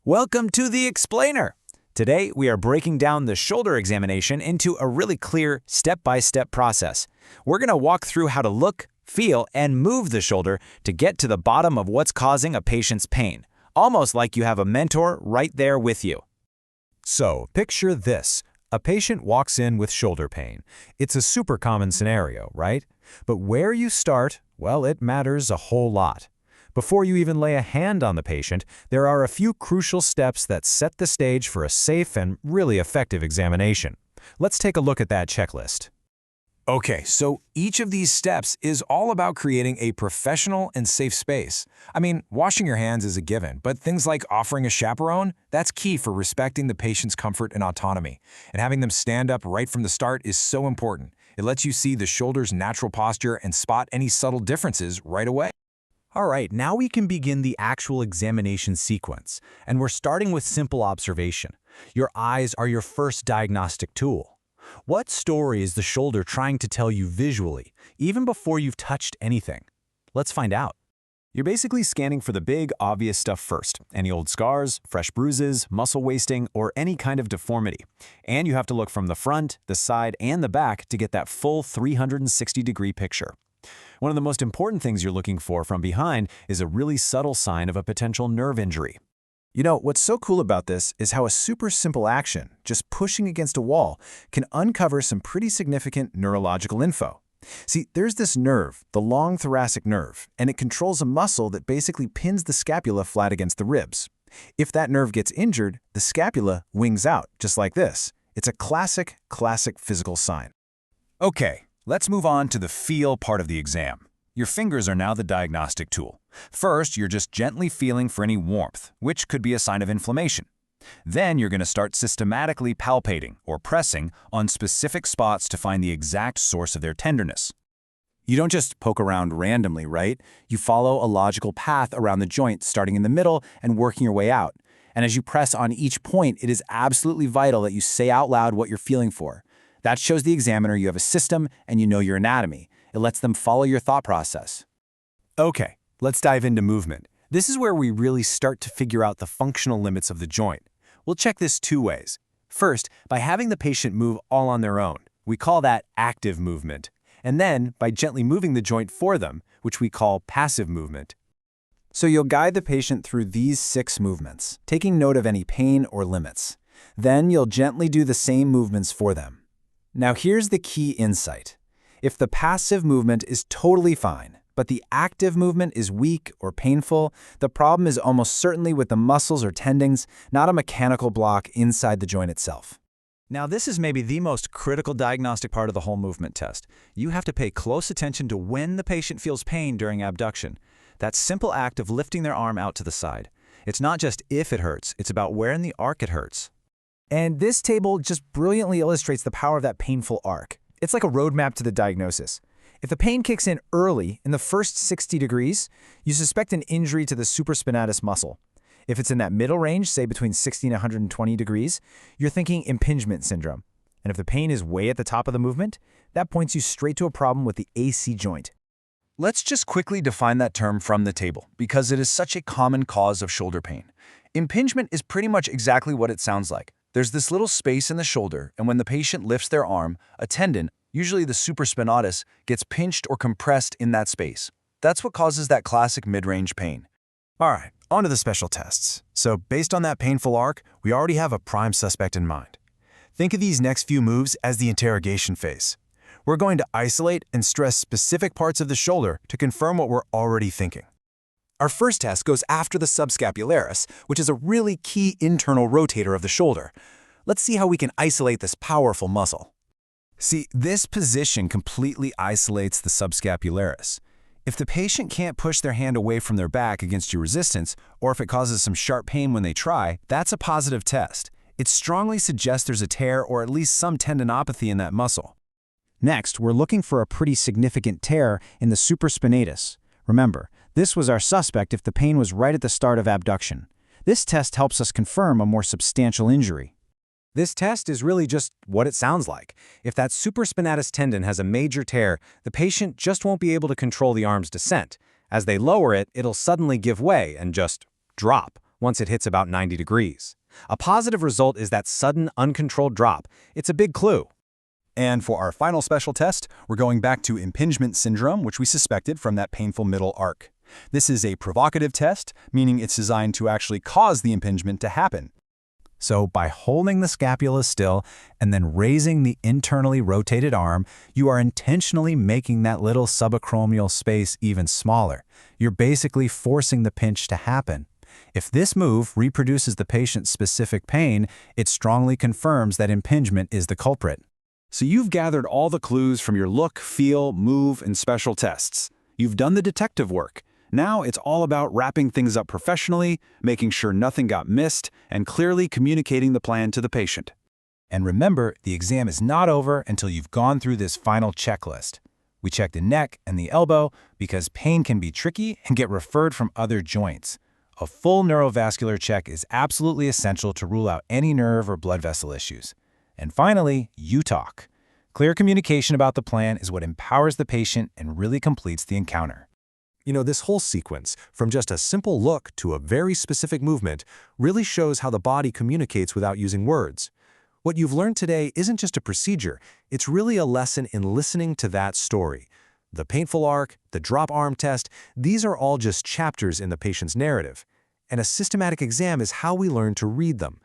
Welcome to the Explainer. Today, we are breaking down the shoulder examination into a really clear step-by-step process. We're going to walk through how to look, feel, and move the shoulder to get to the bottom of what's causing a patient's pain, almost like you have a mentor right there with you. So, picture this. A patient walks in with shoulder pain. It's a super common scenario, right? But where you start, well, it matters a whole lot. Before you even lay a hand on the patient, there are a few crucial steps that set the stage for a safe and really effective examination. Let's take a look at that checklist. Okay, so each of these steps is all about creating a professional and safe space. I mean, washing your hands is a given, but things like offering a chaperone, that's key for respecting the patient's comfort and autonomy. And having them stand up right from the start is so important. It lets you see the shoulder's natural posture and spot any subtle differences right away. All right, now we can begin the actual examination sequence, and we're starting with simple observation. Your eyes are your first diagnostic tool. What story is the shoulder trying to tell you visually, even before you've touched anything? Let's find out. You're basically scanning for the big, obvious stuff first. Any old scars, fresh bruises, muscle wasting, or any kind of deformity. And you have to look from the front, the side, and the back to get that full 360-degree picture. One of the most important things you're looking for from behind is a really subtle sign of a potential nerve injury. You know, what's so cool about this is how a super simple action, just pushing against a wall, can uncover some pretty significant neurological info. See, there's this nerve, the long thoracic nerve, and it controls a muscle that basically pins the scapula flat against the ribs. If that nerve gets injured, the scapula wings out, just like this. It's a classic physical sign. Okay, let's move on to the feel part of the exam. Your fingers are now the diagnostic tool. First, you're just gently feeling for any warmth, which could be a sign of inflammation. Then you're going to start systematically palpating or pressing on specific spots to find the exact source of their tenderness. You don't just poke around randomly, right? You follow a logical path around the joint, starting in the middle and working your way out. And as you press on each point, it is absolutely vital that you say out loud what you're feeling for. That shows the examiner you have a system and you know your anatomy. It lets them follow your thought process. Okay, let's dive into movement. This is where we really start to figure out the functional limits of the joint. We'll check this two ways. First, by having the patient move all on their own. We call that active movement. And then by gently moving the joint for them, which we call passive movement. So you'll guide the patient through these 6 movements, taking note of any pain or limits. Then you'll gently do the same movements for them. Now here's the key insight. If the passive movement is totally fine, but the active movement is weak or painful, the problem is almost certainly with the muscles or tendons, not a mechanical block inside the joint itself. Now, this is maybe the most critical diagnostic part of the whole movement test. You have to pay close attention to when the patient feels pain during abduction. That simple act of lifting their arm out to the side. It's not just if it hurts, it's about where in the arc it hurts. And this table just brilliantly illustrates the power of that painful arc. It's like a roadmap to the diagnosis. If the pain kicks in early, in the first 60 degrees, you suspect an injury to the supraspinatus muscle. If it's in that middle range, say between 60 and 120 degrees, you're thinking impingement syndrome. And if the pain is way at the top of the movement, that points you straight to a problem with the AC joint. Let's just quickly define that term from the table, because it is such a common cause of shoulder pain. Impingement is pretty much exactly what it sounds like. There's this little space in the shoulder, and when the patient lifts their arm, a tendon, usually the supraspinatus, gets pinched or compressed in that space. That's what causes that classic mid-range pain. All right, on to the special tests. So based on that painful arc, we already have a prime suspect in mind. Think of these next few moves as the interrogation phase. We're going to isolate and stress specific parts of the shoulder to confirm what we're already thinking. Our first test goes after the subscapularis, which is a really key internal rotator of the shoulder. Let's see how we can isolate this powerful muscle. See, this position completely isolates the subscapularis. If the patient can't push their hand away from their back against your resistance, or if it causes some sharp pain when they try, that's a positive test. It strongly suggests there's a tear or at least some tendinopathy in that muscle. Next, we're looking for a pretty significant tear in the supraspinatus. Remember, this was our suspect if the pain was right at the start of abduction. This test helps us confirm a more substantial injury. This test is really just what it sounds like. If that supraspinatus tendon has a major tear, the patient just won't be able to control the arm's descent. As they lower it, it'll suddenly give way and just drop, once it hits about 90 degrees. A positive result is that sudden, uncontrolled drop. It's a big clue. And for our final special test, we're going back to impingement syndrome, which we suspected from that painful middle arc. This is a provocative test, meaning it's designed to actually cause the impingement to happen. So by holding the scapula still and then raising the internally rotated arm, you are intentionally making that little subacromial space even smaller. You're basically forcing the pinch to happen. If this move reproduces the patient's specific pain, it strongly confirms that impingement is the culprit. So you've gathered all the clues from your look, feel, move, and special tests. You've done the detective work. Now it's all about wrapping things up professionally, making sure nothing got missed, and clearly communicating the plan to the patient. And remember, the exam is not over until you've gone through this final checklist. We check the neck and the elbow because pain can be tricky and get referred from other joints. A full neurovascular check is absolutely essential to rule out any nerve or blood vessel issues. And finally, you talk. Clear communication about the plan is what empowers the patient and really completes the encounter. You know, this whole sequence, from just a simple look to a very specific movement, really shows how the body communicates without using words. What you've learned today isn't just a procedure, it's really a lesson in listening to that story. The painful arc, the drop arm test, these are all just chapters in the patient's narrative. And a systematic exam is how we learn to read them.